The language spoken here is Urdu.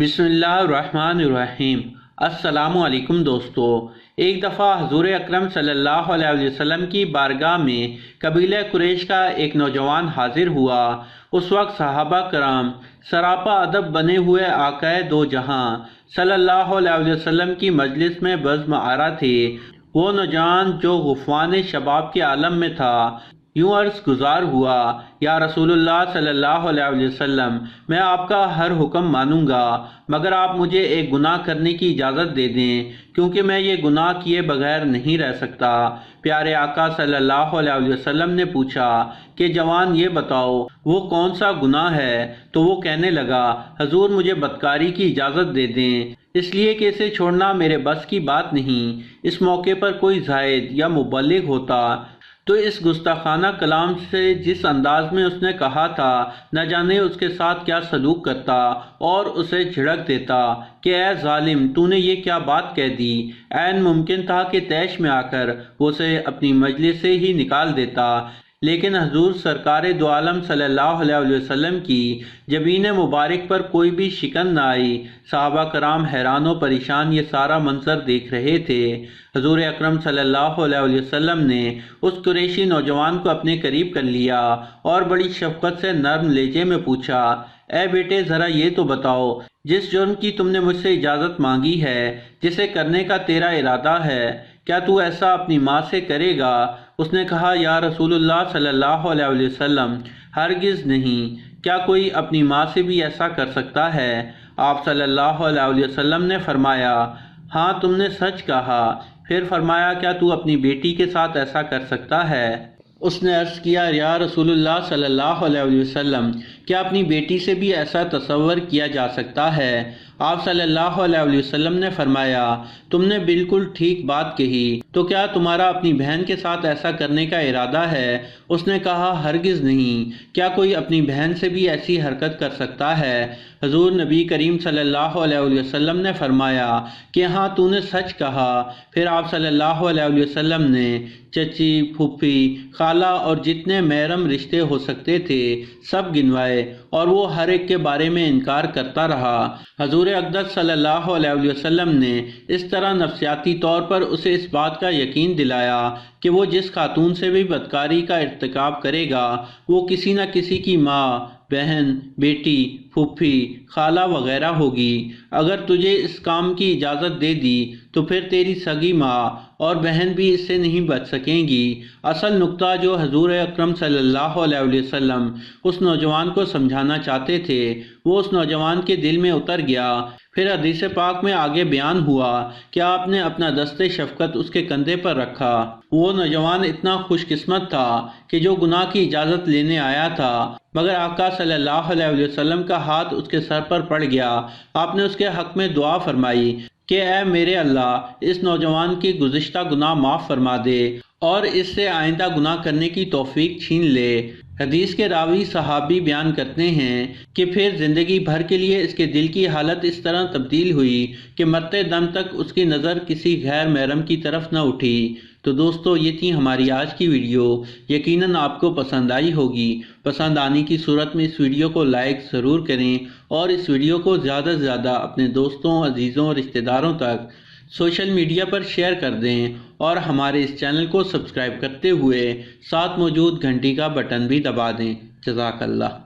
بسم اللہ الرحمن الرحیم۔ السلام علیکم دوستو۔ ایک دفعہ حضور اکرم صلی اللہ علیہ وسلم کی بارگاہ میں قبیلہ قریش کا ایک نوجوان حاضر ہوا۔ اس وقت صحابہ کرام سراپا ادب بنے ہوئے آقا دو جہاں صلی اللہ علیہ وسلم کی مجلس میں بزم آرا تھے۔ وہ نوجوان جو غفوان شباب کے عالم میں تھا یوں عرض گزار ہوا، یا رسول اللہ صلی اللہ علیہ وسلم، میں آپ کا ہر حکم مانوں گا مگر آپ مجھے ایک گناہ کرنے کی اجازت دے دیں، کیونکہ میں یہ گناہ کیے بغیر نہیں رہ سکتا۔ پیارے آقا صلی اللہ علیہ وسلم نے پوچھا کہ جوان یہ بتاؤ وہ کون سا گناہ ہے؟ تو وہ کہنے لگا، حضور مجھے بدکاری کی اجازت دے دیں، اس لیے کہ اسے چھوڑنا میرے بس کی بات نہیں۔ اس موقع پر کوئی زائد یا مبلغ ہوتا تو اس گستاخانہ کلام سے جس انداز میں اس نے کہا تھا نہ جانے اس کے ساتھ کیا سلوک کرتا اور اسے جھڑک دیتا کہ اے ظالم تو نے یہ کیا بات کہہ دی۔ عین ممکن تھا کہ طیش میں آ کر وہ اسے اپنی مجلس سے ہی نکال دیتا، لیکن حضور سرکار دو عالم صلی اللہ علیہ وسلم کی جبین مبارک پر کوئی بھی شکن نہ آئی۔ صحابہ کرام حیران و پریشان یہ سارا منظر دیکھ رہے تھے۔ حضور اکرم صلی اللہ علیہ وسلم نے اس قریشی نوجوان کو اپنے قریب کر لیا اور بڑی شفقت سے نرم لہجے میں پوچھا، اے بیٹے ذرا یہ تو بتاؤ، جس جرم کی تم نے مجھ سے اجازت مانگی ہے، جسے کرنے کا تیرا ارادہ ہے، کیا تو ایسا اپنی ماں سے کرے گا؟ اس نے کہا، یا رسول اللہ صلی اللہ علیہ وسلم، ہرگز نہیں، کیا کوئی اپنی ماں سے بھی ایسا کر سکتا ہے؟ آپ صلی اللہ علیہ وسلم نے فرمایا، ہاں تم نے سچ کہا۔ پھر فرمایا، کیا تو اپنی بیٹی کے ساتھ ایسا کر سکتا ہے؟ اس نے عرض کیا، یا رسول اللہ صلی اللہ علیہ وسلم، کیا اپنی بیٹی سے بھی ایسا تصور کیا جا سکتا ہے؟ آپ صلی اللہ علیہ وسلم نے فرمایا، تم نے بالکل ٹھیک بات کہی، تو کیا تمہارا اپنی بہن کے ساتھ ایسا کرنے کا ارادہ ہے؟ اس نے کہا، ہرگز نہیں، کیا کوئی اپنی بہن سے بھی ایسی حرکت کر سکتا ہے؟ حضور نبی کریم صلی اللہ علیہ وسلم نے فرمایا کہ ہاں تو نے سچ کہا۔ پھر آپ صلی اللہ علیہ وسلم نے چچی، پھوپھی، خالہ اور جتنے محرم رشتے ہو سکتے تھے سب گنوائے، اور وہ ہر ایک کے بارے میں انکار کرتا رہا۔ حضور اقدس صلی اللہ علیہ وسلم نے اس طرح نفسیاتی طور پر اسے اس بات کا یقین دلایا کہ وہ جس خاتون سے بھی بدکاری کا ارتکاب کرے گا وہ کسی نہ کسی کی ماں، بہن، بیٹی، پھوپھی، خالہ وغیرہ ہوگی۔ اگر تجھے اس کام کی اجازت دے دی تو پھر تیری سگی ماں اور بہن بھی اس سے نہیں بچ سکیں گی۔ اصل نقطہ جو حضور اکرم صلی اللہ علیہ وسلم اس نوجوان کو سمجھانا چاہتے تھے وہ اس نوجوان کے دل میں اتر گیا۔ پھر حدیث پاک میں آگے بیان ہوا کہ آپ نے اپنا دست شفقت اس کے کندھے پر رکھا۔ وہ نوجوان اتنا خوش قسمت تھا کہ جو گناہ کی اجازت لینے آیا تھا، مگر آقا صلی اللہ علیہ وسلم کا ہاتھ اس کے سر پر پڑ گیا۔ آپ نے اس کے حق میں دعا فرمائی کہ اے میرے اللہ، اس نوجوان کی گزشتہ گناہ معاف فرما دے اور اس سے آئندہ گناہ کرنے کی توفیق چھین لے۔ حدیث کے راوی صحابی بیان کرتے ہیں کہ پھر زندگی بھر کے لیے اس کے دل کی حالت اس طرح تبدیل ہوئی کہ مرتے دم تک اس کی نظر کسی غیر محرم کی طرف نہ اٹھی۔ تو دوستو یہ تھی ہماری آج کی ویڈیو، یقیناً آپ کو پسند آئی ہوگی۔ پسند آنے کی صورت میں اس ویڈیو کو لائک ضرور کریں اور اس ویڈیو کو زیادہ سے زیادہ اپنے دوستوں، عزیزوں اور رشتہ داروں تک سوشل میڈیا پر شیئر کر دیں، اور ہمارے اس چینل کو سبسکرائب کرتے ہوئے ساتھ موجود گھنٹی کا بٹن بھی دبا دیں۔ جزاک اللہ۔